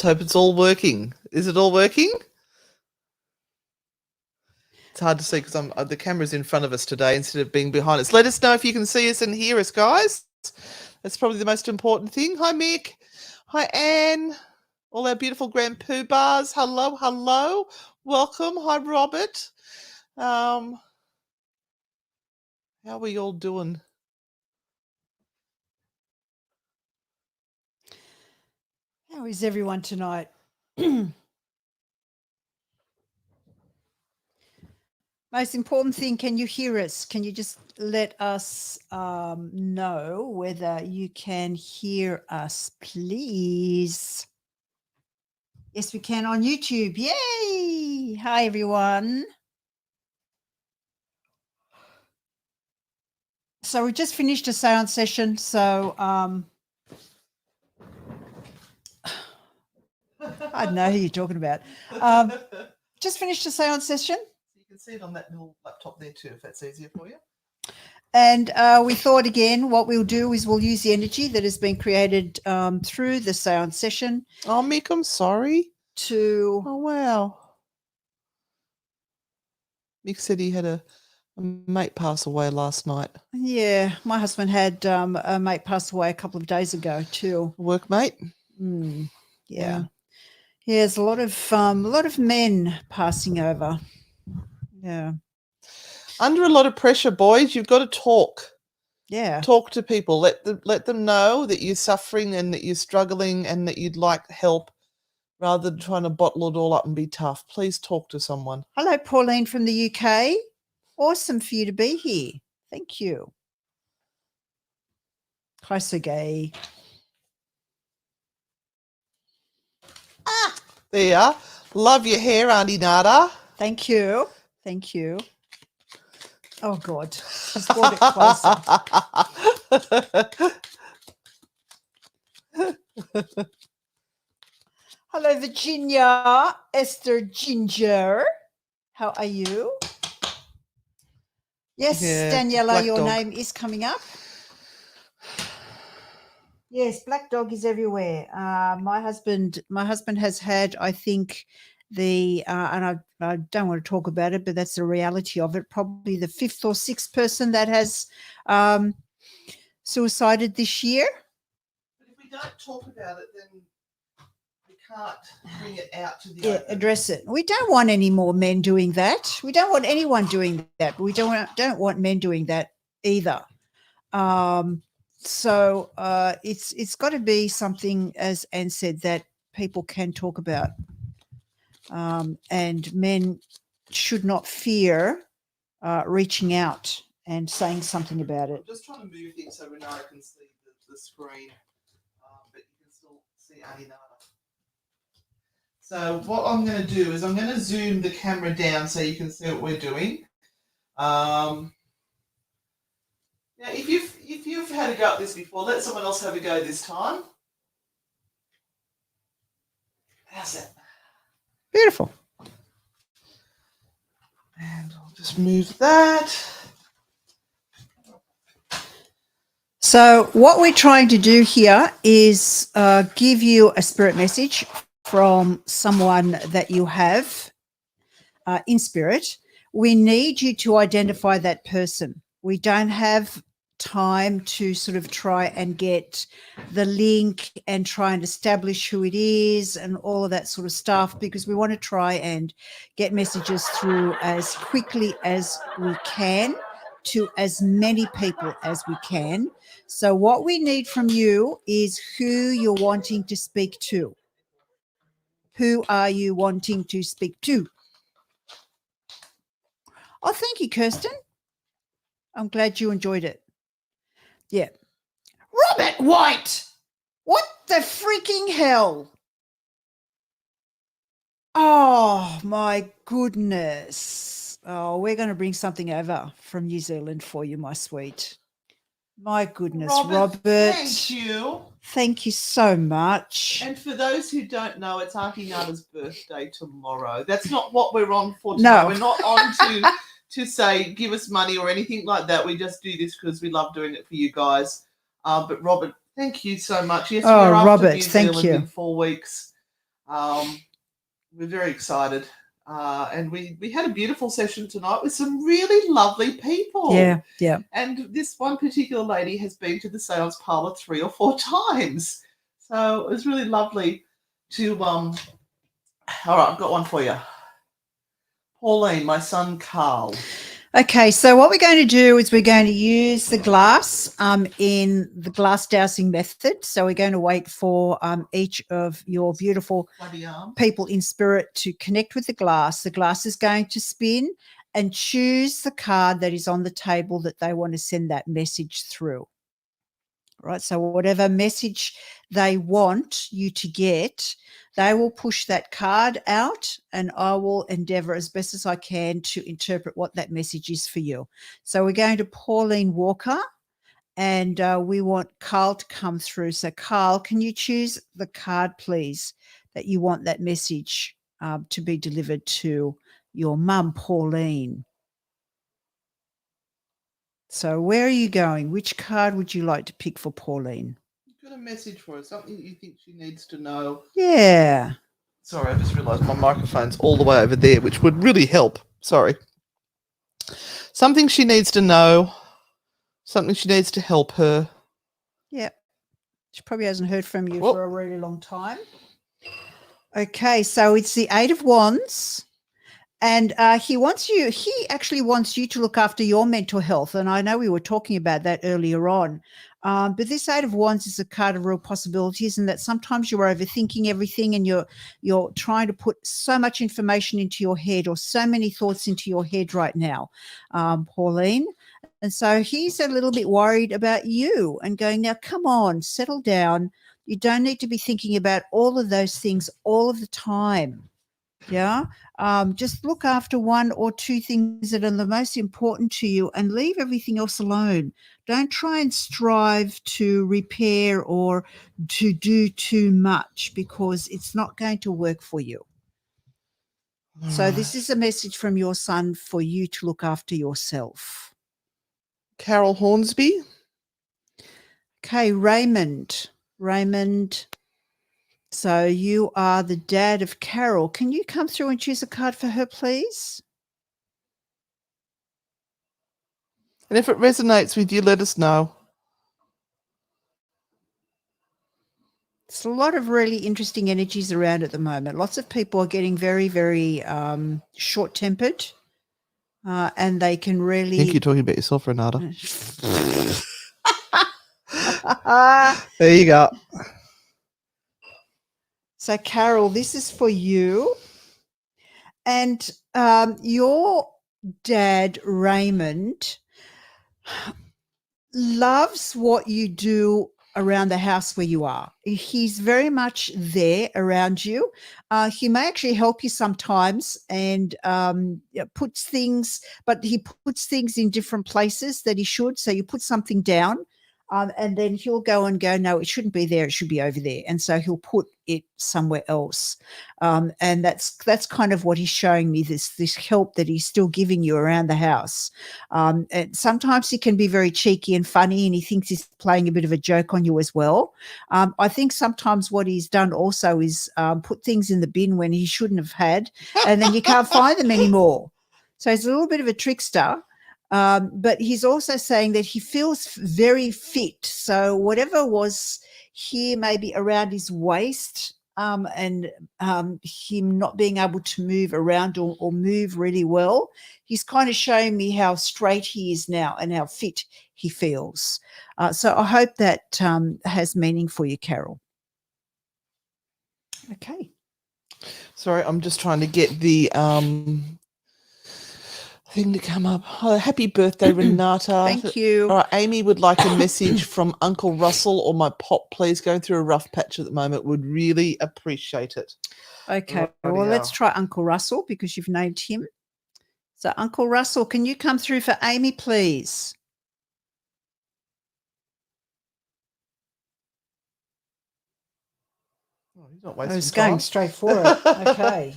Let's hope it's all working. Is it all working? It's hard to see because the camera's in front of us today instead of being behind us. Let us know if you can see us and hear us, guys. That's probably the most important thing. Hi, Mick. Hi, Anne. All our beautiful Grand Poo bars. Hello, hello. Welcome. Hi, Robert. How are we all doing? How is everyone tonight? Most important thing, can you hear us? Can you just let us know whether you can hear us, please? Yes, we can on YouTube. Yay! Hi, everyone. So we just finished a seance session. So I don't know who you're talking about. Just finished a seance session. You can see it on that little laptop there too, if that's easier for you. And we thought again, what we'll do is we'll use the energy that has been created through the seance session. Oh, Mick, I'm sorry. Oh, wow. Mick said he had a mate pass away last night. Yeah, my husband had a mate pass away a couple of days ago too. Workmate? Yeah. There's a lot of men passing over. Yeah. Under a lot of pressure, boys, you've got to talk. Yeah. Talk to people. Let them know that you're suffering and that you're struggling and that you'd like help rather than trying to bottle it all up and be tough. Please talk to someone. Hello, Pauline from the UK. Awesome for you to be here. Thank you. Hi, Sergey. There you are. Love your hair, Auntie Nada. Thank you. Thank you. Oh, God. She's brought it closer. Hello, Virginia. Esther Ginger. How are you? Yes, Daniela, your name is coming up. Yes, black dog is everywhere. My husband has had, I think, and I don't want to talk about it, but that's the reality of it. Probably the 5th or 6th person that has suicided this year. But if we don't talk about it, then we can't bring it out to the open. Address it. We don't want any more men doing that. We don't want anyone doing that. We don't want men doing that either. So it's got to be something, as Anne said, that people can talk about, and men should not fear reaching out and saying something about it. I'm just trying to move things so Renata can see the screen, but you can still see Auntie Nada. So what I'm going to do is I'm going to zoom the camera down so you can see what we're doing. Now, if you've had a go at this before, let someone else have a go this time. How's that? Beautiful. And I'll just move that. So what we're trying to do here is give you a spirit message from someone that you have in spirit. We need you to identify that person. We don't have time to sort of try and get the link and try and establish who it is and all of that sort of stuff, because we want to try and get messages through as quickly as we can to as many people as we can. So what we need from you is who you're wanting to speak to. Who are you wanting to speak to? Oh, thank you, Kirsten. I'm glad you enjoyed it. Yeah. Robert White! What the freaking hell? Oh, my goodness. Oh, we're going to bring something over from New Zealand for you, my sweet. My goodness, Robert. Thank you. Thank you so much. And for those who don't know, it's Auntie Nada's birthday tomorrow. That's not what we're on for tonight. No. We're not on to say give us money or anything like that. We just do this because we love doing it for you guys. But Robert, thank you so much. Yes, we're off to New Zealand in 4 weeks. We're very excited. And we had a beautiful session tonight with some really lovely people. Yeah. And this one particular lady has been to the Seance Parlour 3 or 4 times. So it was really lovely to all right, I've got one for you. Pauline, my son Carl. Okay, so what we're going to do is we're going to use the glass in the glass dowsing method. So we're going to wait for each of your beautiful people in spirit to connect with the glass. The glass is going to spin and choose the card that is on the table that they want to send that message through. Right, so whatever message they want you to get, they will push that card out, and I will endeavor as best as I can to interpret what that message is for you. So we're going to Pauline Walker, and we want Carl to come through. So Carl, can you choose the card, please, that you want that message to be delivered to your mum, Pauline? So where are you going? Which card would you like to pick for Pauline? You've got a message for her, something you think she needs to know. Yeah. Sorry, I just realised my microphone's all the way over there, which would really help. Sorry. Something she needs to know, something she needs to help her. Yeah. She probably hasn't heard from you for a really long time. Okay, so it's the 8 of Wands. And he actually wants you to look after your mental health. And I know we were talking about that earlier on. But this 8 of Wands is a card of real possibilities, and that sometimes you're overthinking everything and you're trying to put so much information into your head, or so many thoughts into your head right now, Pauline. And so he's a little bit worried about you and going, now, come on, settle down. You don't need to be thinking about all of those things all of the time. Yeah. Just look after one or two things that are the most important to you and leave everything else alone. Don't try and strive to repair or to do too much, because it's not going to work for you. So this is a message from your son for you to look after yourself. Carol Hornsby. Okay, Raymond. So you are the dad of Carol. Can you come through and choose a card for her, please? And if it resonates with you, let us know. There's a lot of really interesting energies around at the moment. Lots of people are getting very, very short-tempered, and they can really... I think you're talking about yourself, Renata. There you go. So, Carol, this is for you. And your dad, Raymond, loves what you do around the house where you are. He's very much there around you. He may actually help you sometimes and puts things, but he puts things in different places that he should. So you put something down, and then he'll go, no, it shouldn't be there. It should be over there. And so he'll put it somewhere else. And that's kind of what he's showing me, this help that he's still giving you around the house. And sometimes he can be very cheeky and funny, and he thinks he's playing a bit of a joke on you as well. I think sometimes what he's done also is put things in the bin when he shouldn't have had, and then you can't find them anymore. So he's a little bit of a trickster. But he's also saying that he feels very fit. So whatever was here maybe around his waist, and him not being able to move around or move really well, he's kind of showing me how straight he is now and how fit he feels. So I hope that has meaning for you, Carol. Okay. Sorry, I'm just trying to get the thing to come up. Oh, happy birthday, Renata. Thank you. All right, Amy would like a message from Uncle Russell or my pop, please. Going through a rough patch at the moment. Would really appreciate it. Okay, well, let's try Uncle Russell because you've named him. So, Uncle Russell, can you come through for Amy, please? Oh, he's not wasting I was time. going straight for it. Okay.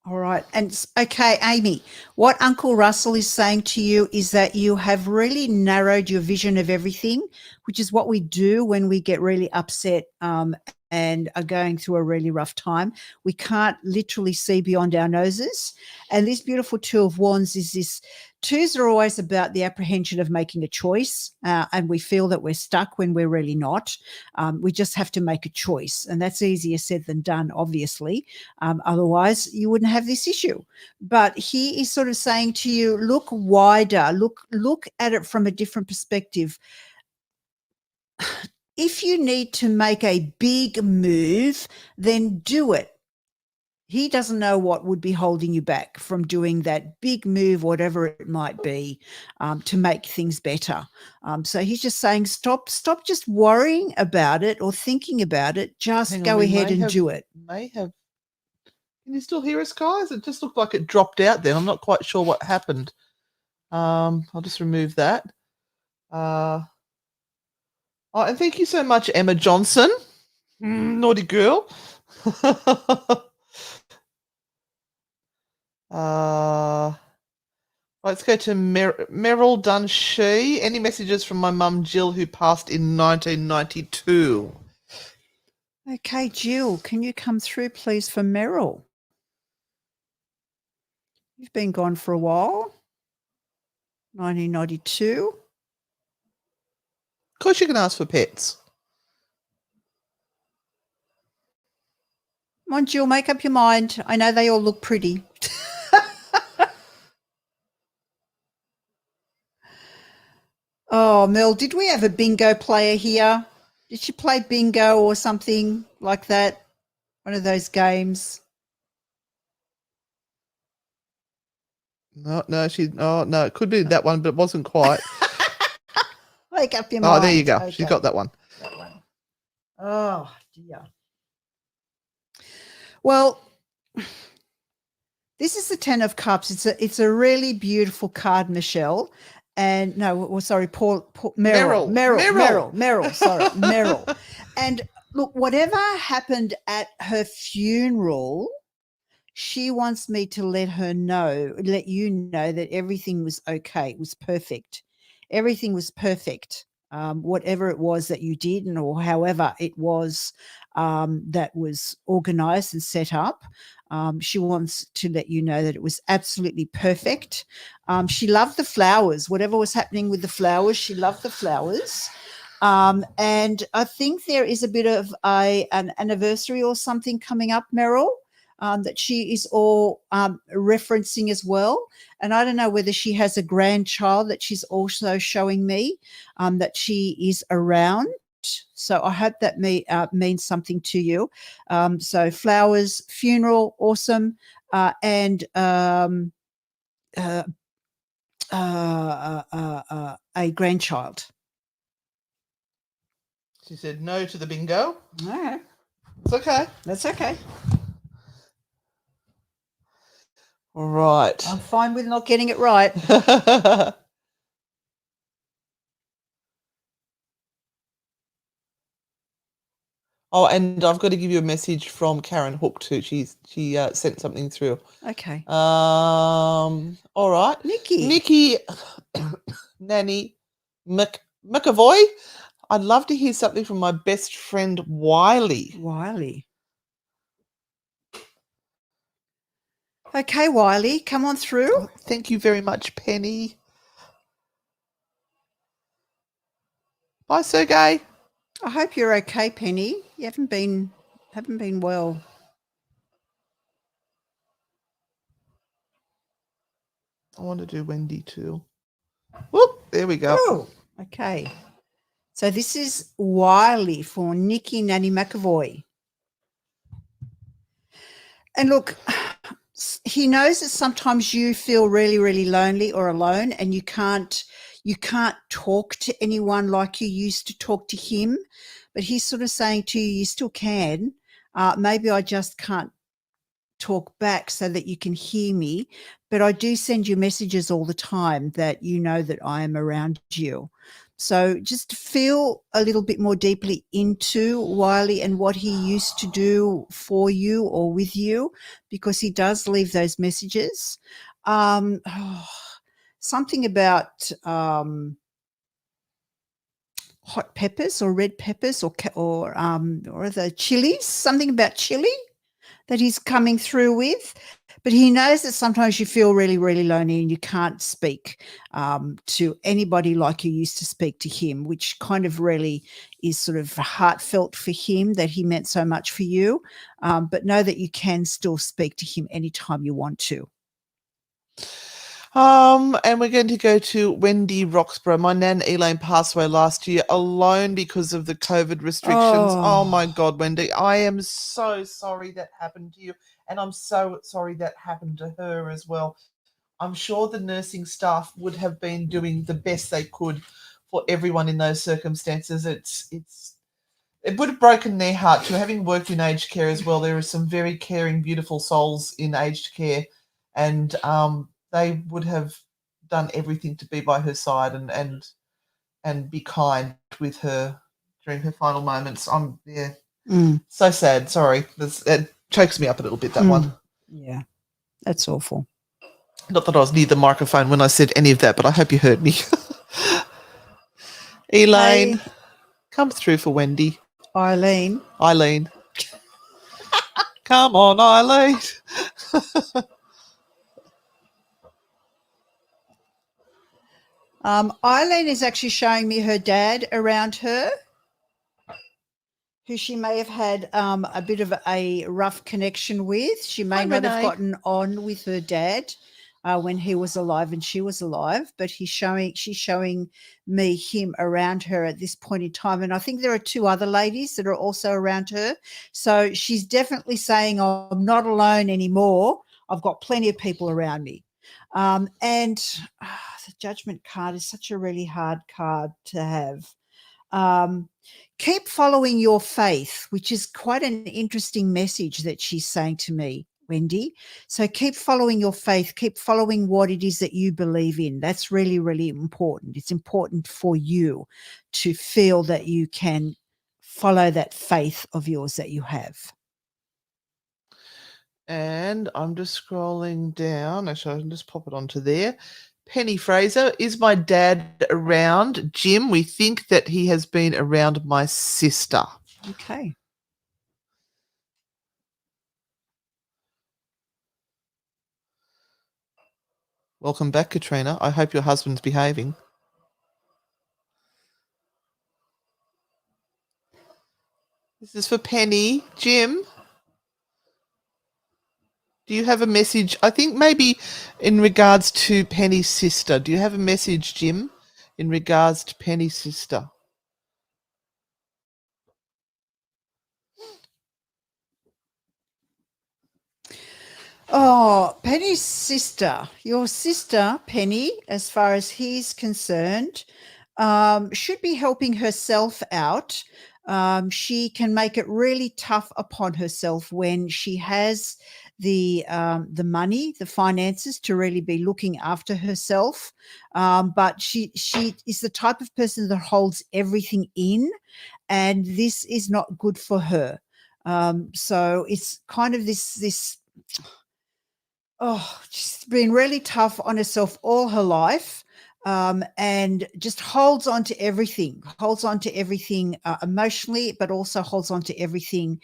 All right. And okay, Amy, what Uncle Russell is saying to you is that you have really narrowed your vision of everything, which is what we do when we get really upset and are going through a really rough time. We can't literally see beyond our noses. And this beautiful Two of Wands is this. Twos are always about the apprehension of making a choice, and we feel that we're stuck when we're really not. We just have to make a choice, and that's easier said than done, obviously. Otherwise, you wouldn't have this issue. But he is sort of saying to you, look wider, look at it from a different perspective. If you need to make a big move, then do it. He doesn't know what would be holding you back from doing that big move, whatever it might be, to make things better. So he's just saying, stop just worrying about it or thinking about it. Just Hang on, go we ahead may and have- do it. May have. Can you still hear us, guys? It just looked like it dropped out then. I'm not quite sure what happened. I'll just remove that. Oh, and thank you so much, Emma Johnson. Naughty girl. Let's go to Meryl Dunshee. Any messages from my mum Jill, who passed in 1992? Okay, Jill, can you come through, please, for Meryl? You've been gone for a while. 1992. Of course you can ask for pets. Come on, Jill, make up your mind. I know they all look pretty. Oh, Mel, did we have a bingo player here? Did she play bingo or something like that? One of those games? No, it could be that one, but it wasn't quite. Make up your mind. Oh, there you go. Okay. She's got that one. That one. Oh, dear. Well, this is the Ten of Cups. It's a really beautiful card, Michelle. And no, well, sorry, Meryl. Sorry, Meryl. And look, whatever happened at her funeral, she wants me to let you know that everything was okay. It was perfect. Everything was perfect. Whatever it was that you did, or however it was that was organized and set up, she wants to let you know that it was absolutely perfect. She loved the flowers. Whatever was happening with the flowers, she loved the flowers. And I think there is a bit of an anniversary or something coming up, Meryl, that she is all referencing as well. And I don't know whether she has a grandchild that she's also showing me that she is around. So I hope that means something to you. So flowers, funeral, awesome, and a grandchild. She said no to the bingo. All right. It's okay. That's okay. All right. I'm fine with not getting it right. Oh, and I've got to give you a message from Karen Hook too. She sent something through. Okay. All right. Nikki Nanny McAvoy. I'd love to hear something from my best friend Wiley. Okay, Wiley, come on through. Oh, thank you very much, Penny. Bye, Sergey. I hope you're okay, Penny. You haven't been well. I want to do Wendy too. Whoop, there we go. Oh, okay. So this is Wiley for Nikki Nanny McAvoy. And look, he knows that sometimes you feel really, really lonely or alone, and you can't talk to anyone like you used to talk to him. But he's sort of saying to you, you still can. Maybe I just can't talk back so that you can hear me, but I do send you messages all the time that you know that I am around you. So just feel a little bit more deeply into Wiley and what he used to do for you or with you, because he does leave those messages. Something about hot peppers or red peppers or the chilies, something about chili that he's coming through with. But he knows that sometimes you feel really, really lonely and you can't speak to anybody like you used to speak to him, which kind of really is sort of heartfelt for him that he meant so much for you. But know that you can still speak to him anytime you want to. And we're going to go to Wendy Roxburgh. My nan Elaine passed away last year alone because of the COVID restrictions. Oh my God, Wendy, I am so sorry that happened to you. And I'm so sorry that happened to her as well. I'm sure the nursing staff would have been doing the best they could for everyone in those circumstances. It would have broken their heart too. Having worked in aged care as well, there are some very caring, beautiful souls in aged care, and they would have done everything to be by her side and be kind with her during her final moments. So sad. Sorry, it chokes me up a little bit, that one. Yeah, that's awful. Not that I was near the microphone when I said any of that, but I hope you heard me. Elaine, come through for Wendy. Eileen. Come on, Eileen. Eileen is actually showing me her dad around her, who she may have had a bit of a rough connection with. She may not have gotten on with her dad when he was alive and she was alive, but she's showing me him around her at this point in time. And I think there are two other ladies that are also around her. So she's definitely saying, oh, I'm not alone anymore. I've got plenty of people around me. And the judgment card is such a really hard card to have. Keep following your faith, which is quite an interesting message that she's saying to me, Wendy. So keep following your faith, keep following what it is that you believe in. That's really, really important. It's important for you to feel that you can follow that faith of yours that you have. And I'm just scrolling down. Actually, I can just pop it onto there. Penny Fraser, is my dad around? Jim, we think that he has been around my sister. Okay. Welcome back, Katrina. I hope your husband's behaving. This is for Penny. Jim, do you have a message? I think maybe in regards to Penny's sister. Do you have a message, Jim, in regards to Penny's sister? Oh, Penny's sister, your sister, Penny, as far as he's concerned, should be helping herself out. She can make it really tough upon herself when she has the money, the finances to really be looking after herself. But she is the type of person that holds everything in, and this is not good for her. So it's kind of this. Oh, she's been really tough on herself all her life, and just holds on to everything, emotionally, but also holds on to everything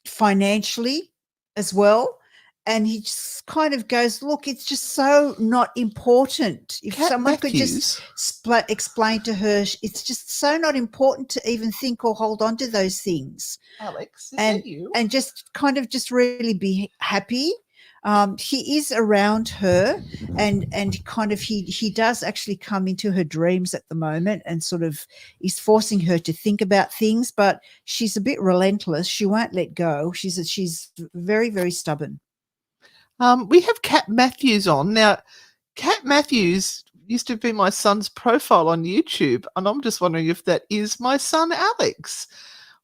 financially as well. And he just kind of goes, look, it's just so not important. If Cat someone could Matthews. just explain to her, it's just so not important to even think or hold on to those things. Alex, is and that you? and just kind of just really be happy. He is around her, and kind of he does actually come into her dreams at the moment and sort of is forcing her to think about things, but she's a bit relentless. She won't let go. She's very, very stubborn. We have Cat Matthews on. Now, Cat Matthews used to be my son's profile on YouTube, and I'm just wondering if that is my son Alex,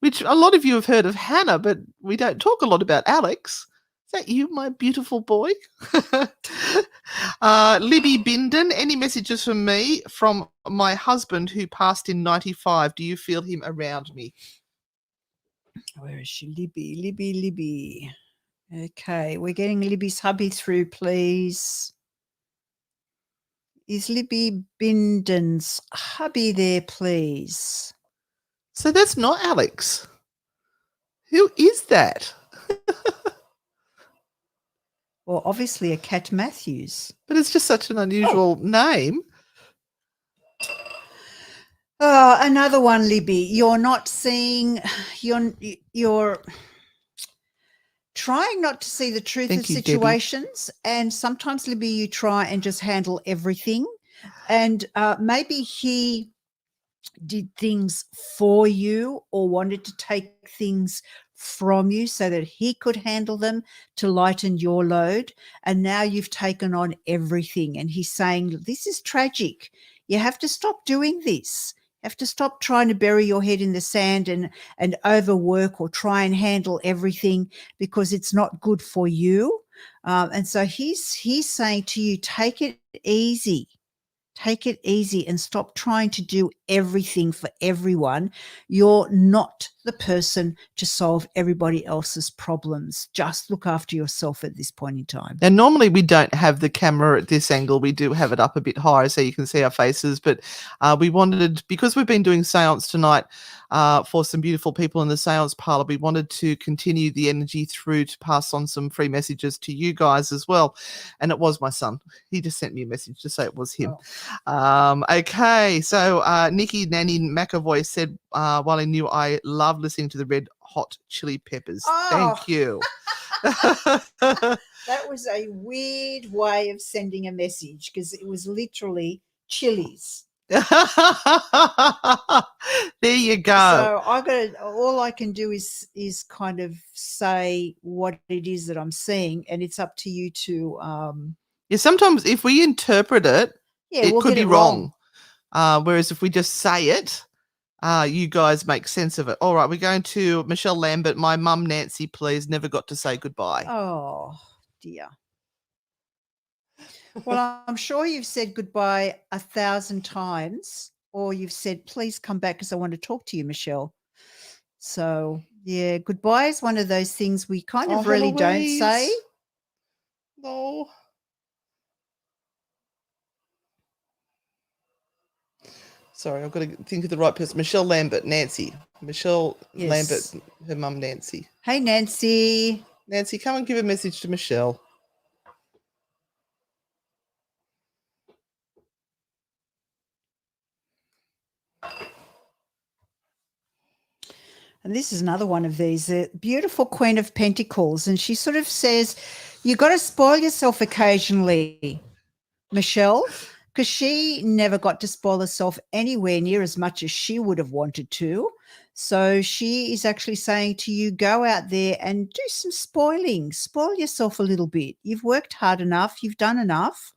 which a lot of you have heard of Hannah, but we don't talk a lot about Alex. Is that you, my beautiful boy? Libby Binden, any messages from me from my husband who passed in 95? Do you feel him around me? Where is she? Libby. Okay, we're getting Libby's hubby through, please. Is Libby Binden's hubby there, please? So that's not Alex. Who is that? Well, obviously a Cat Matthews. But it's just such an unusual name. Oh, another one, Libby. You're not seeing. You're trying not to see the truth Thank of you, Debbie. situations, and sometimes, Libby, you try and just handle everything. And maybe he did things for you or wanted to take things from you so that he could handle them to lighten your load. And now you've taken on everything. And he's saying, this is tragic. You have to stop doing this. You have to stop trying to bury your head in the sand and overwork or try and handle everything because it's not good for you. And so he's saying to you, take it easy. Take it easy and stop trying to do everything for everyone. You're not the person to solve everybody else's problems. Just look after yourself at this point in time. And normally we don't have the camera at this angle. We do have it up a bit higher so you can see our faces. But we wanted, because we've been doing Seance tonight for some beautiful people in the Seance parlor, we wanted to continue the energy through to pass on some free messages to you guys as well. And it was my son. He just sent me a message to say it was him. Okay, so Nikki Nanny McAvoy said, while he knew I love listening to the Red Hot Chili Peppers. Thank you. That was a weird way of sending a message because it was literally chilies. There you go. So all I can do is kind of say what it is that I'm seeing, and it's up to you to yeah, sometimes if we interpret it, it could be wrong. Whereas if we just say it, you guys make sense of it. All right, we're going to Michelle Lambert. My mum, Nancy, please, never got to say goodbye. Oh, dear. Well, I'm sure you've said goodbye 1,000 times, or you've said, please come back because I want to talk to you, Michelle. So, yeah, goodbye is one of those things we kind of really don't say. No. Sorry, I've got to think of the right person. Michelle Lambert, Nancy. Michelle Lambert, her mum, Nancy. Hey, Nancy. Nancy, come and give a message to Michelle. And this is another one of these, the beautiful Queen of Pentacles. And she sort of says, you got to spoil yourself occasionally, Michelle, because she never got to spoil herself anywhere near as much as she would have wanted to. So she is actually saying to you, go out there and do some spoiling, spoil yourself a little bit. You've worked hard enough. You've done enough.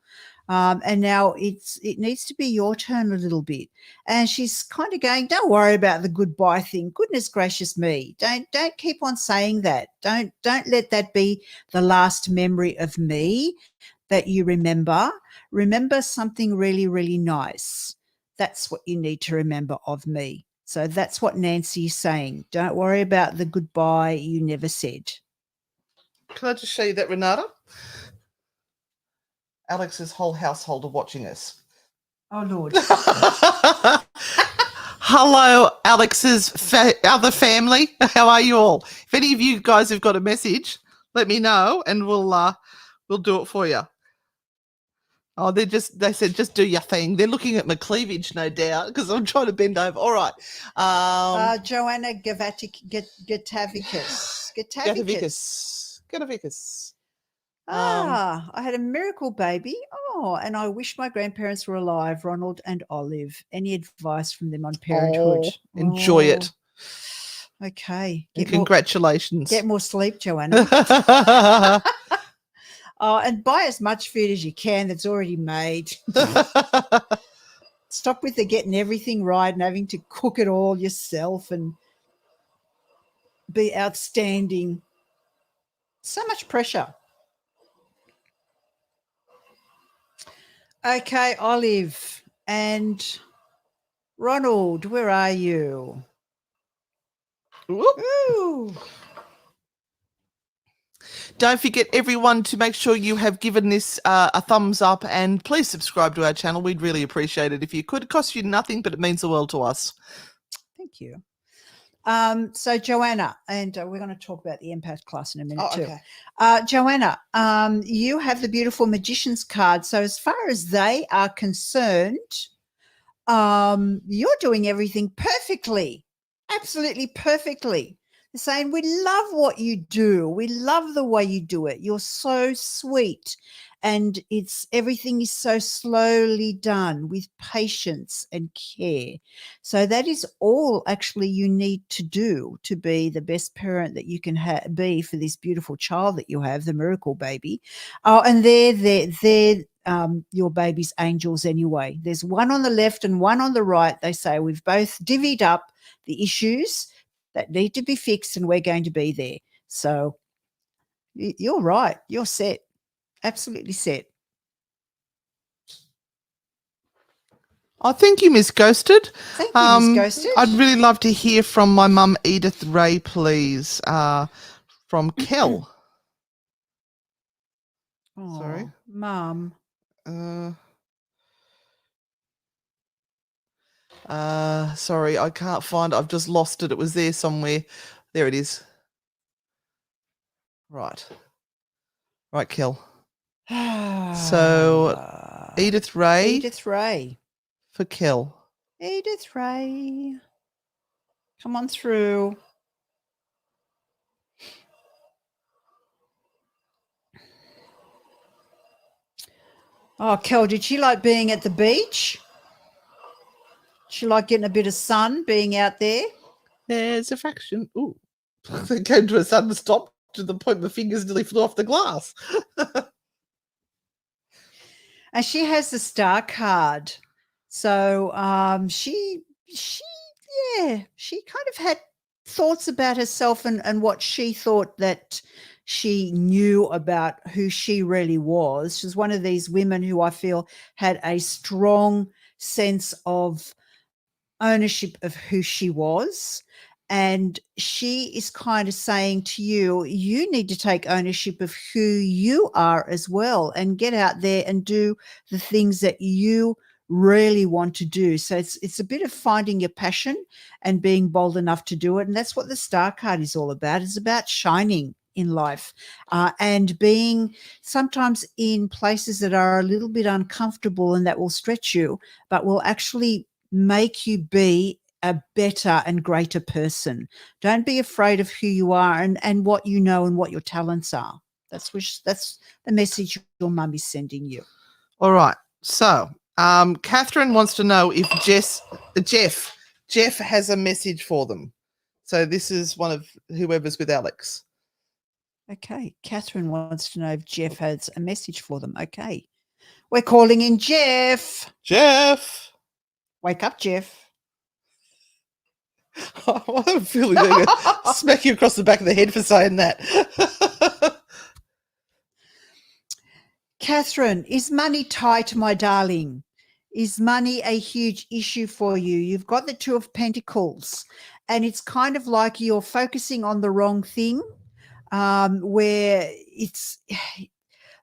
And now it needs to be your turn a little bit. And she's kind of going, don't worry about the goodbye thing. Goodness gracious me. Don't keep on saying that. Don't let that be the last memory of me that you remember. Remember something really, really nice. That's what you need to remember of me. So that's what Nancy is saying. Don't worry about the goodbye you never said. Can I just show you that, Renata? Alex's whole household are watching us. Oh, Lord. Hello, Alex's other family. How are you all? If any of you guys have got a message, let me know and we'll do it for you. Oh, they said, just do your thing. They're looking at my cleavage, no doubt, because I'm trying to bend over. All right. Joanna Gatavicus. Gatavicus. I had a miracle baby. Oh, and I wish my grandparents were alive, Ronald and Olive. Any advice from them on parenthood? Enjoy it. Okay. Congratulations. Get more sleep, Joanna. And buy as much food as you can that's already made. Stop with the getting everything right and having to cook it all yourself and be outstanding. So much pressure. Okay, Olive and Ronald, where are you? Ooh. Don't forget, everyone, to make sure you have given this a thumbs up, and please subscribe to our channel. We'd really appreciate it if you could. It costs you nothing, but it means the world to us. Thank you. So Joanna, and we're going to talk about the empath class in a minute too. Okay. Joanna, you have the beautiful magician's card. So as far as they are concerned, you're doing everything perfectly, absolutely perfectly. They're saying, we love what you do. We love the way you do it. You're so sweet. And everything is so slowly done with patience and care. So that is all actually you need to do to be the best parent that you can be for this beautiful child that you have, the miracle baby. Oh, and they're your baby's angels anyway. There's one on the left and one on the right. They say we've both divvied up the issues that need to be fixed, and we're going to be there. So you're right. You're set. Absolutely set. Oh, thank you, Miss Ghosted. Thank you, Miss Ghosted. I'd really love to hear from my mum, Edith Ray, please, from Kel. Oh, Sorry. Mum. Sorry, I can't find it. I've just lost it. It was there somewhere. There it is. Right, Kel. So, Edith Ray. Edith Ray. For Kel. Edith Ray. Come on through. Oh, Kel, did she like being at the beach? She like getting a bit of sun, being out there? There's a fraction. Ooh. They came to a sudden stop to the point my fingers nearly flew off the glass. And she has the star card. So she kind of had thoughts about herself and what she thought that she knew about who she really was. She's one of these women who I feel had a strong sense of ownership of who she was. And she is kind of saying to you, you need to take ownership of who you are as well, and get out there and do the things that you really want to do. So it's a bit of finding your passion and being bold enough to do it. And that's what the star card is all about. It's about shining in life and being sometimes in places that are a little bit uncomfortable and that will stretch you, but will actually make you be a better and greater person. Don't be afraid of who you are and what you know and what your talents are. That's the message your mum is sending you. All right. So, Catherine wants to know if Jeff has a message for them. So this is one of whoever's with Alex. Okay. Catherine wants to know if Jeff has a message for them. Okay. We're calling in Jeff. Jeff. Wake up, Jeff. I have a feeling they're going to smack you across the back of the head for saying that. Catherine, is money tight, my darling? Is money a huge issue for you? You've got the Two of Pentacles, and it's kind of like you're focusing on the wrong thing, where it's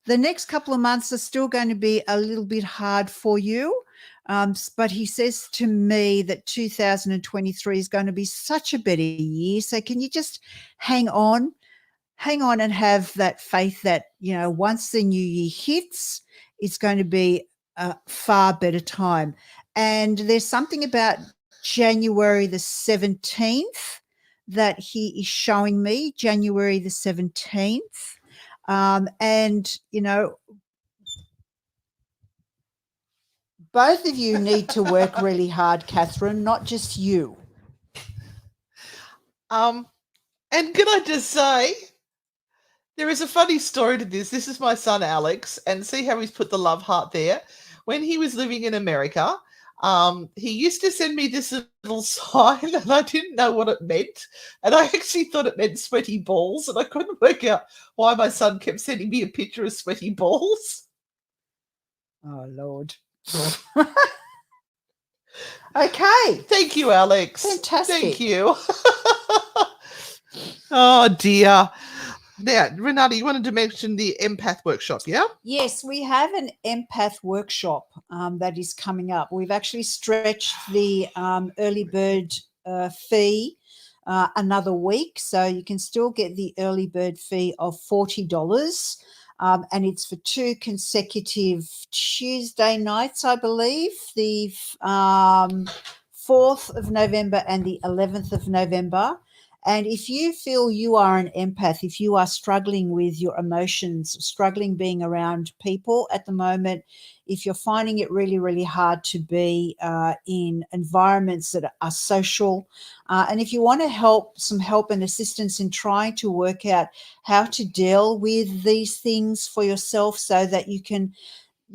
the next couple of months are still going to be a little bit hard for you. But he says to me that 2023 is going to be such a better year. So can you just hang on and have that faith that, once the new year hits, it's going to be a far better time. And there's something about January the 17th that he is showing me, January the 17th. And, both of you need to work really hard, Catherine, not just you. And can I just say, there is a funny story to this. This is my son, Alex, and see how he's put the love heart there. When he was living in America, he used to send me this little sign, and I didn't know what it meant. And I actually thought it meant sweaty balls, and I couldn't work out why my son kept sending me a picture of sweaty balls. Oh, Lord. Okay. Thank you, Alex. Fantastic. Thank you. Oh, dear. Now, Renata, you wanted to mention the empath workshop, yeah? Yes, we have an empath workshop that is coming up. We've actually stretched the early bird fee another week. So you can still get the early bird fee of $40. And it's for 2 consecutive Tuesday nights, I believe, the 4th of November and the 11th of November. And if you feel you are an empath, if you are struggling with your emotions, struggling being around people at the moment, if you're finding it really, really hard to be in environments that are social, and if you want to some help and assistance in trying to work out how to deal with these things for yourself so that you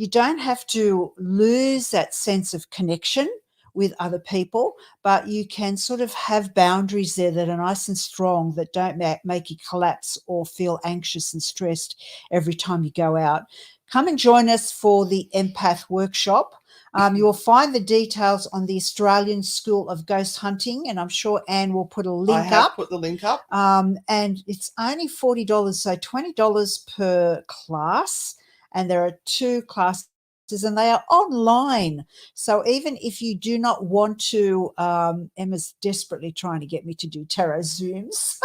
don't have to lose that sense of connection with other people, but you can sort of have boundaries there that are nice and strong, that don't make you collapse or feel anxious and stressed every time you go out. Come and join us for the Empath Workshop. You will find the details on the Australian School of Ghost Hunting, and I'm sure Anne will put a link I have up. put the link up. And it's only $40, so $20 per class, and there are 2 classes and they are online. So even if you do not want to, Emma's desperately trying to get me to do tarot Zooms.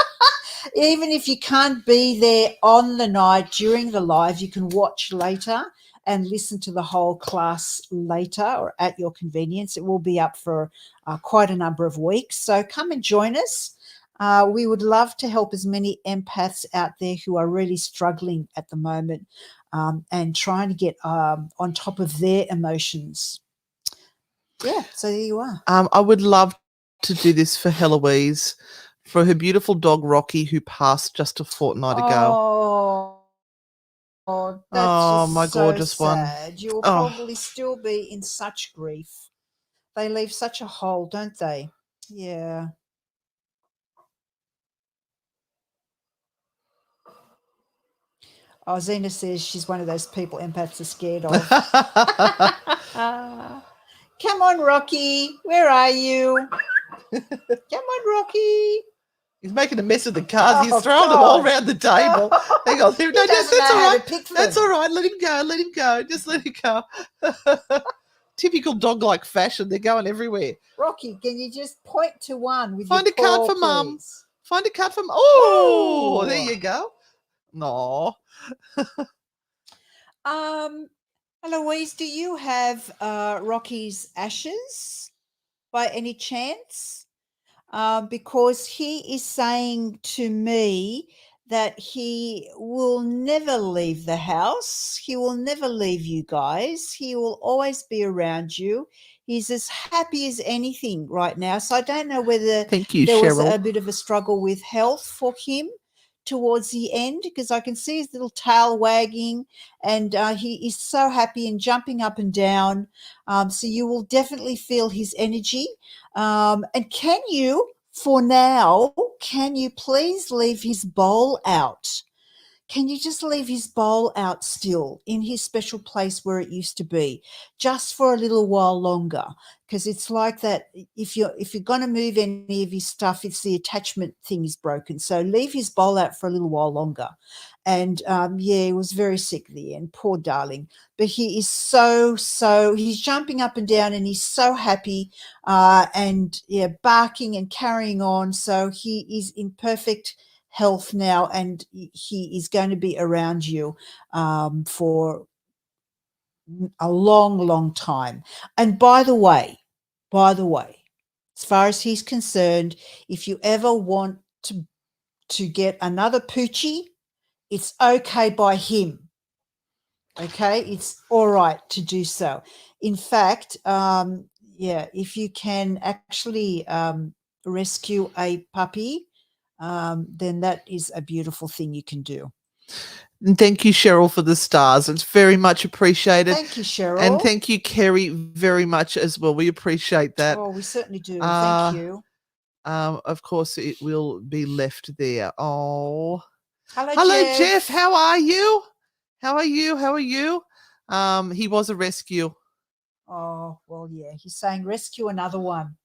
Even if you can't be there on the night during the live, you can watch later and listen to the whole class later or at your convenience. It will be up for quite a number of weeks. So come and join us. We would love to help as many empaths out there who are really struggling at the moment and trying to get on top of their emotions. Yeah, so there you are. I would love to do this for Heloise, for her beautiful dog Rocky, who passed just a fortnight ago. Oh, that's Oh, just my so gorgeous one. sad. You will Oh. probably still be in such grief. They leave such a hole, don't they? Yeah. Oh, Zena says she's one of those people empaths are scared of. Come on, Rocky. Where are you? Come on, Rocky. He's making a mess of the cards. He's Oh, throwing them all God. around the table. Hang on. He No, doesn't that's know all how to right. pick That's them. all right. Let him go. Let him go. Just let him go. Typical dog-like fashion. They're going everywhere. Rocky, can you just point to one with Find your a card paw, for Mum. please? Find a card for Mum. Oh, Ooh. there you go. No. Eloise, do you have Rocky's ashes by any chance? Because he is saying to me that he will never leave the house. He will never leave you guys. He will always be around you. He's as happy as anything right now. So I don't know whether Thank you, there was Cheryl. a bit of a struggle with health for him towards the end, because I can see his little tail wagging and he is so happy and jumping up and down. So you will definitely feel his energy. And can you, for now, can you please leave his bowl out? Can you just leave his bowl out still in his special place where it used to be, just for a little while longer? Because it's like that. If you're going to move any of his stuff, it's the attachment thing is broken. So leave his bowl out for a little while longer. And yeah, he was very sick at the end, poor darling. But he is he's jumping up and down and he's so happy and yeah, barking and carrying on. So he is in perfect health now, and he is going to be around you for a long, long time. And by the way, as far as he's concerned, if you ever want to get another poochie, it's okay by him. Okay, it's all right to do so. In fact, yeah, if you can actually rescue a puppy, then that is a beautiful thing you can do. And thank you, Cheryl, for the stars. It's very much appreciated. Thank you, Cheryl. And thank you, Kerry, very much as well. We appreciate that. Oh, we certainly do. Thank you. Of course, it will be left there. Oh, Hello, Jeff. How are you? How are you? How are you? He was a rescue. Oh, well, yeah. He's saying rescue another one.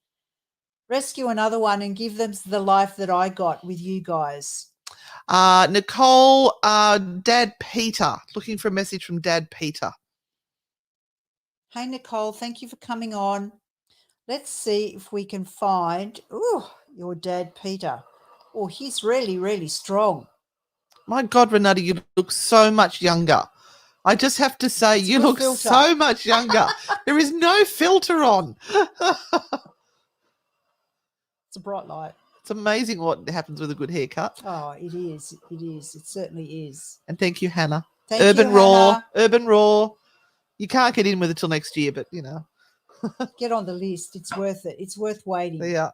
Rescue another one and give them the life that I got with you guys. Nicole, Dad Peter, looking for a message from Dad Peter. Hey, Nicole, thank you for coming on. Let's see if we can find your Dad Peter. Oh, he's really, really strong. My God, Renata, you look so much younger. I just have to say, It's you good look filter. so much younger. There is no filter on. It's a bright light. It's amazing what happens with a good haircut. Oh, it is. It is. It certainly is. And thank you, Hannah. Thank Urban you, Raw. Hannah. Urban Raw. You can't get in with it till next year, but, you know. Get on the list. It's worth it. It's worth waiting. Yeah.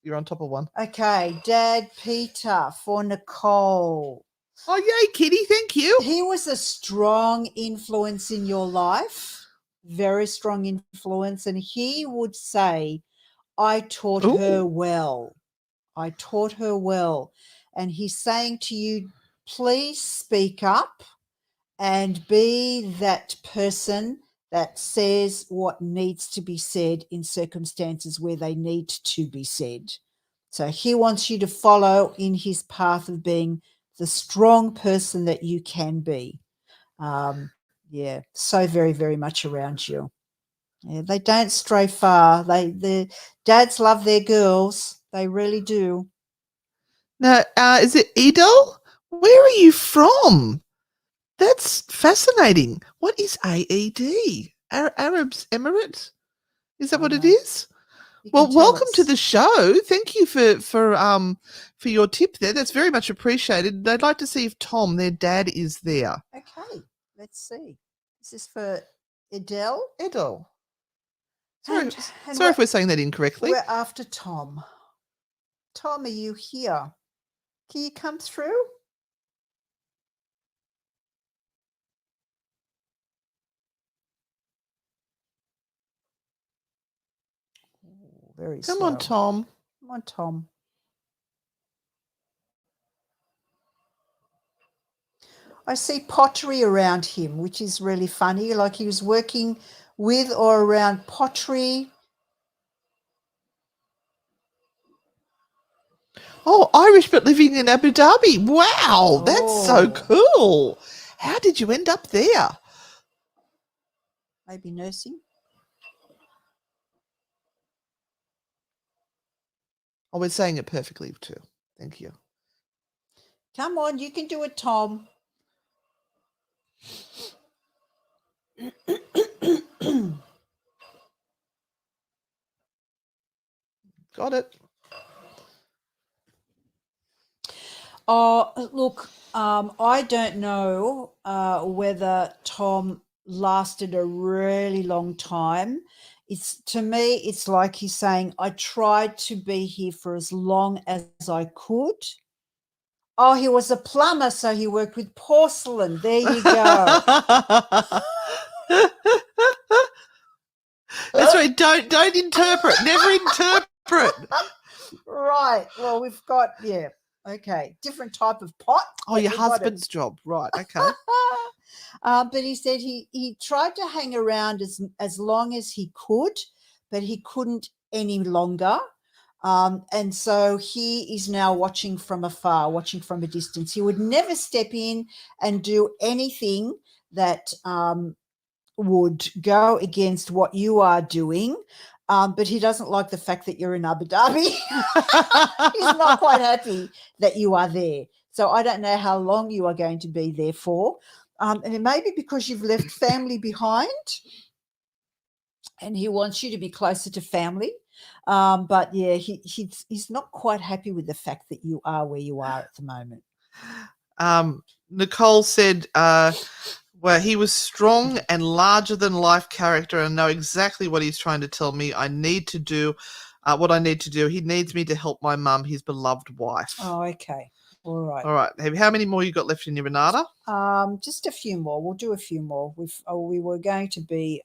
You're on top of one. Okay, Dad Peter for Nicole. Oh, yay, Kitty. Thank you. He was a strong influence in your life, very strong influence. And he would say, I taught her well. I taught her well. And he's saying to you, please speak up and be that person that says what needs to be said in circumstances where they need to be said. So he wants you to follow in his path of being the strong person that you can be. Yeah, so very, very much around you. Yeah, they don't stray far. The dads love their girls. They really do. Now, is it Edel? Where are you from? That's fascinating. What is AED? Arabs Emirates? Is that what it is? Well, welcome to the show. Thank you for your tip there. That's very much appreciated. They'd like to see if Tom, their dad, is there. Okay, let's see. This is for Edel. Edel. Sorry if we're saying that incorrectly. We're after Tom. Tom, are you here? Can you come through? Very slow. Come on, Tom. Come on, Tom. I see pottery around him, which is really funny. Like he was working with or around pottery. Oh, Irish but living in Abu Dhabi. Wow, that's so cool. How did you end up there? Maybe nursing. Oh, we're saying it perfectly too. Thank you. Come on, you can do it, Tom. Got it. Oh, look, I don't know whether Tom lasted a really long time. To me, it's like he's saying, I tried to be here for as long as I could. Oh, he was a plumber, so he worked with porcelain. There you go. That's right. Don't interpret. Never interpret. Right. Well, we've got, okay, different type of pot. Oh, your husband's job. Right. Okay. But he said he tried to hang around as long as he could, but he couldn't any longer. And so he is now watching from afar, watching from a distance. He would never step in and do anything that would go against what you are doing. But he doesn't like the fact that you're in Abu Dhabi. He's not quite happy that you are there. So I don't know how long you are going to be there for. And it may be because you've left family behind and he wants you to be closer to family. But yeah, he's not quite happy with the fact that you are where you are at the moment. Nicole said, well, he was strong and larger than life character and know exactly what he's trying to tell me. I need to do what I need to do. He needs me to help my mum, his beloved wife. Oh, okay. All right. All right. How many more you got left in your Renata? Just a few more. We'll do a few more. We were going to be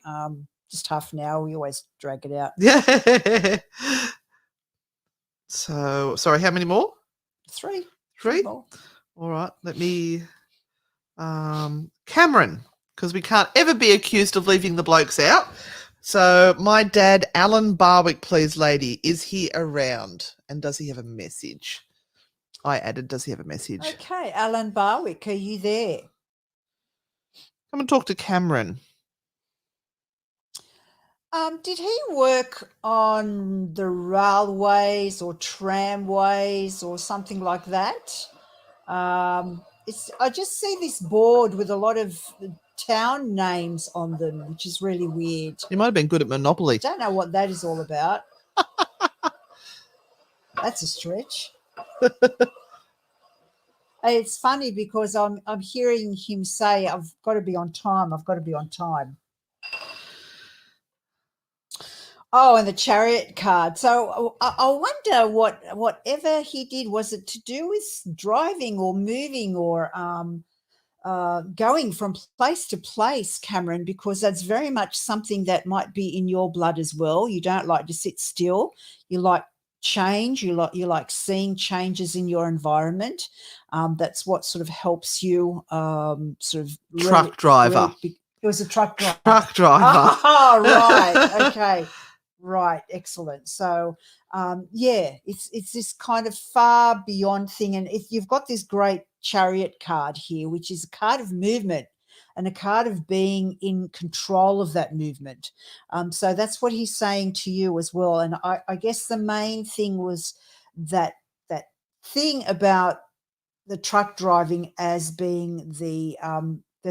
just half an hour. We always drag it out. Yeah. So, sorry, how many more? Three. Three more. All right. Let me... Cameron, because we can't ever be accused of leaving the blokes out. So, my dad, Alan Barwick, please, lady, is he around? And does he have a message? I added. Does he have a message? Okay, Alan Barwick, are you there? Come and talk to Cameron. Did he work on the railways or tramways or something like that? I just see this board with a lot of town names on them, which is really weird. He might have been good at Monopoly. Don't know what that is all about. That's a stretch. It's funny because I'm hearing him say, "I've got to be on time. I've got to be on time." Oh, and the chariot card. So I wonder whatever he did, was it to do with driving or moving or going from place to place, Cameron? Because that's very much something that might be in your blood as well. You don't like to sit still. You like change. You like seeing changes in your environment. That's what sort of helps you. Sort of Truck driver. It was a truck driver. Truck driver. Oh, right. Okay. Right. Excellent. So, it's this kind of far beyond thing. And if you've got this great chariot card here, which is a card of movement and a card of being in control of that movement. So that's what he's saying to you as well. And I guess the main thing was that thing about the truck driving as being the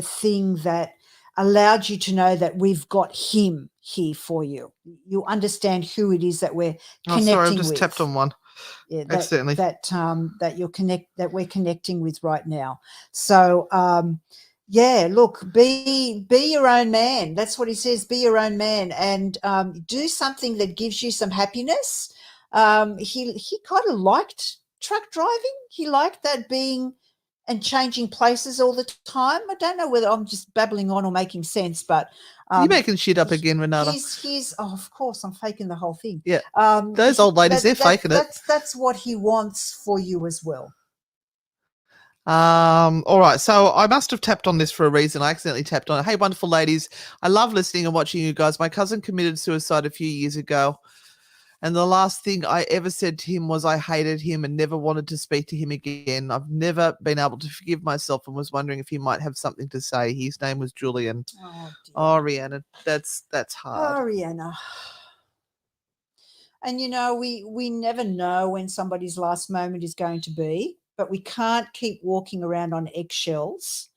thing that allowed you to know that we've got him here for you. You understand who it is that we're connecting with. Sorry, I've just tapped on one. Yeah, accidentally. that we're connecting with right now. So look, be your own man. That's what he says. Be your own man, and do something that gives you some happiness. He kind of liked truck driving. He liked that being and changing places all the time. I don't know whether I'm just babbling on or making sense, but you're making shit up again, Renata. Of course, I'm faking the whole thing. Yeah, those old ladies, they're faking it. That's what he wants for you as well. All right, so I must have tapped on this for a reason. I accidentally tapped on it. Hey, wonderful ladies, I love listening and watching you guys. My cousin committed suicide a few years ago, and the last thing I ever said to him was I hated him and never wanted to speak to him again. I've never been able to forgive myself and was wondering if he might have something to say. His name was Julian. Oh, Rihanna, that's hard. Oh, Rihanna. And, we never know when somebody's last moment is going to be, but we can't keep walking around on eggshells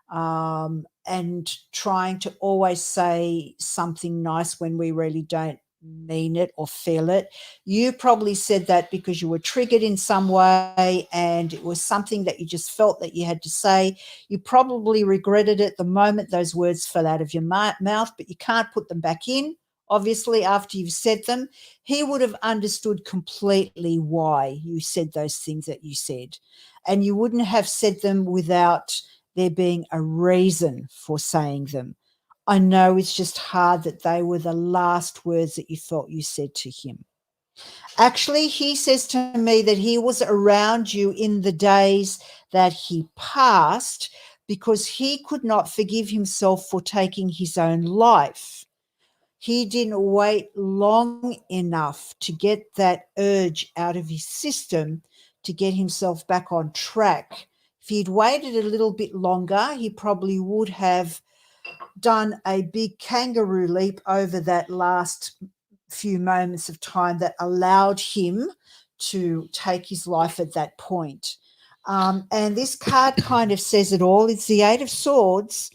and trying to always say something nice when we really don't mean it or feel it. You probably said that because you were triggered in some way and it was something that you just felt that you had to say. You probably regretted it the moment those words fell out of your mouth, but you can't put them back in. Obviously, after you've said them, he would have understood completely why you said those things that you said. And you wouldn't have said them without there being a reason for saying them. I know it's just hard that they were the last words that you thought you said to him. Actually, he says to me that he was around you in the days that he passed because he could not forgive himself for taking his own life. He didn't wait long enough to get that urge out of his system to get himself back on track. If he'd waited a little bit longer, he probably would have done a big kangaroo leap over that last few moments of time that allowed him to take his life at that point. And this card kind of says it all. It's the Eight of Swords.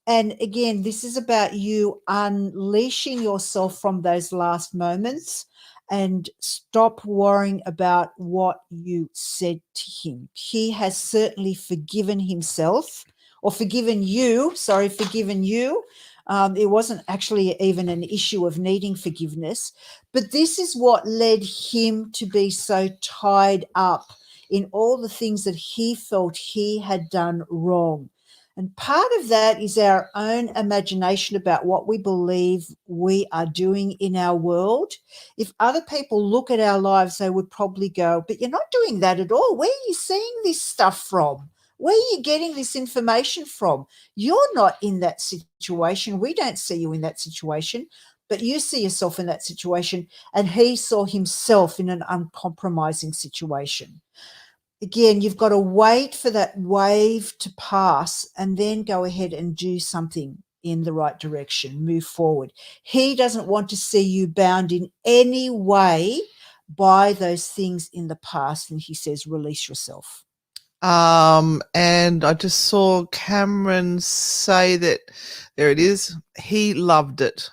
And again, this is about you unleashing yourself from those last moments and stop worrying about what you said to him. He has certainly forgiven himself or forgiven you. It wasn't actually even an issue of needing forgiveness, but this is what led him to be so tied up in all the things that he felt he had done wrong. And part of that is our own imagination about what we believe we are doing in our world. If other people look at our lives, they would probably go, but you're not doing that at all. Where are you seeing this stuff from? Where are you getting this information from? You're not in that situation. We don't see you in that situation, but you see yourself in that situation. And he saw himself in an uncompromising situation. again, you've got to wait for that wave to pass and then go ahead and do something in the right direction, move forward. He doesn't want to see you bound in any way by those things in the past. And he says, release yourself. And I just saw Cameron say that there it is. He loved it.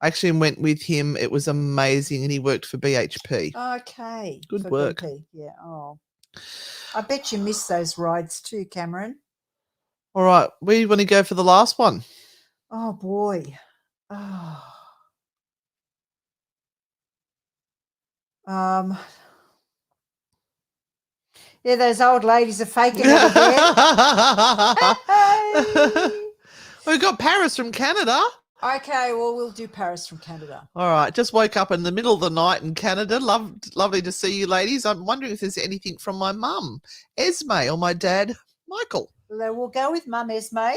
I actually went with him. It was amazing, and he worked for BHP. Okay. Good for work. BP. Yeah. Oh, I bet you missed those rides too, Cameron. All right, we want to go for the last one. Oh boy. Oh. Yeah, those old ladies are faking it again. We've got Paris from Canada. Okay, well, we'll do Paris from Canada. All right, just woke up in the middle of the night in Canada. Lovely to see you ladies. I'm wondering if there's anything from my mum, Esme, or my dad, Michael. Well, we'll go with Mum Esme.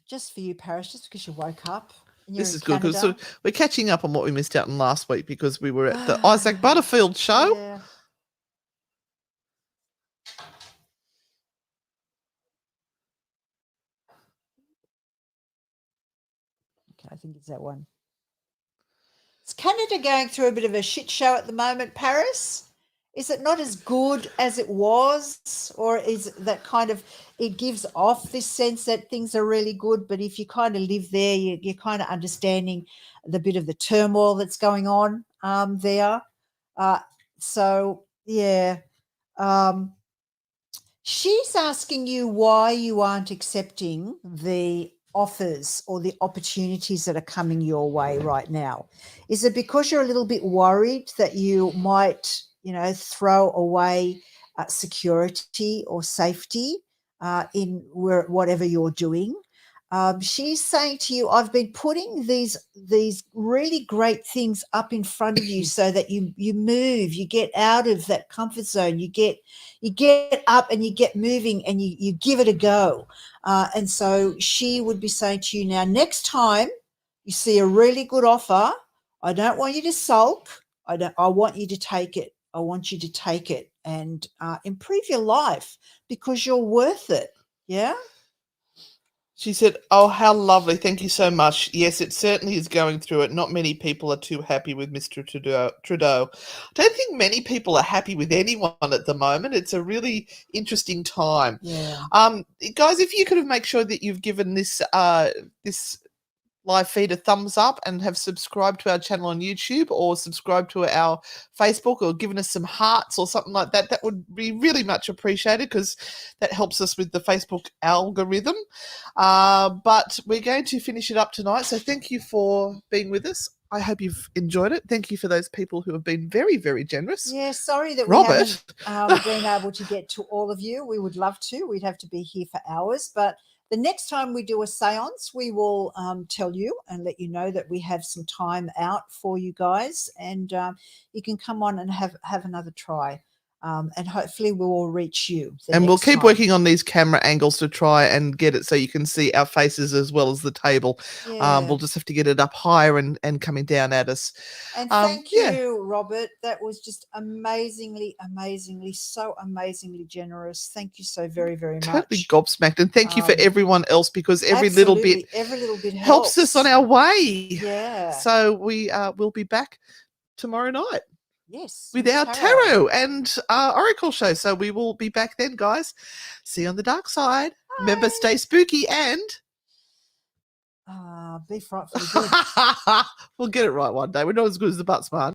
Just for you, Paris, just because you woke up. And this is good because we're catching up on what we missed out on last week because we were at the Isaac Butterfield show. Yeah. Okay, I think it's that one. Is Canada going through a bit of a shit show at the moment, Paris? Is it not as good as it was? Or is that kind of, it gives off this sense that things are really good, but if you kind of live there, you're kind of understanding the bit of the turmoil that's going on there. So, yeah. She's asking you why you aren't accepting the offers or the opportunities that are coming your way right now. Is it because you're a little bit worried that you might, throw away security or safety in whatever you're doing? She's saying to you, I've been putting these really great things up in front of you so that you move, you get out of that comfort zone, you get up and you get moving and you give it a go. And so she would be saying to you, now, next time you see a really good offer, I don't want you to sulk. I want you to take it. I want you to take it and improve your life because you're worth it. Yeah. She said, oh, how lovely. Thank you so much. Yes, it certainly is going through it. Not many people are too happy with Mr. Trudeau. I don't think many people are happy with anyone at the moment. It's a really interesting time. Yeah. Guys, if you could make sure that you've given this this live feed a thumbs up and have subscribed to our channel on YouTube or subscribed to our Facebook or given us some hearts or something like that, that would be really much appreciated because that helps us with the Facebook algorithm. But we're going to finish it up tonight. So thank you for being with us. I hope you've enjoyed it. Thank you for those people who have been very, very generous. Yeah, sorry that Robert. we haven't been able to get to all of you. We would love to. We'd have to be here for hours. But the next time we do a seance, we will tell you and let you know that we have some time out for you guys. And you can come on and have another try. And hopefully we will reach you. And we'll keep working on these camera angles to try and get it so you can see our faces as well as the table. Yeah. We'll just have to get it up higher and coming down at us. And thank you, Robert. That was just amazingly, so amazingly generous. Thank you so very, very much. Totally gobsmacked. And thank you for everyone else because every little bit helps us on our way. Yeah. So we will be back tomorrow night. Yes. With our tarot and oracle show. So we will be back then, guys. See you on the dark side. Bye. Remember, stay spooky and be frightfully good. We'll get it right one day. We're not as good as the Buttsman.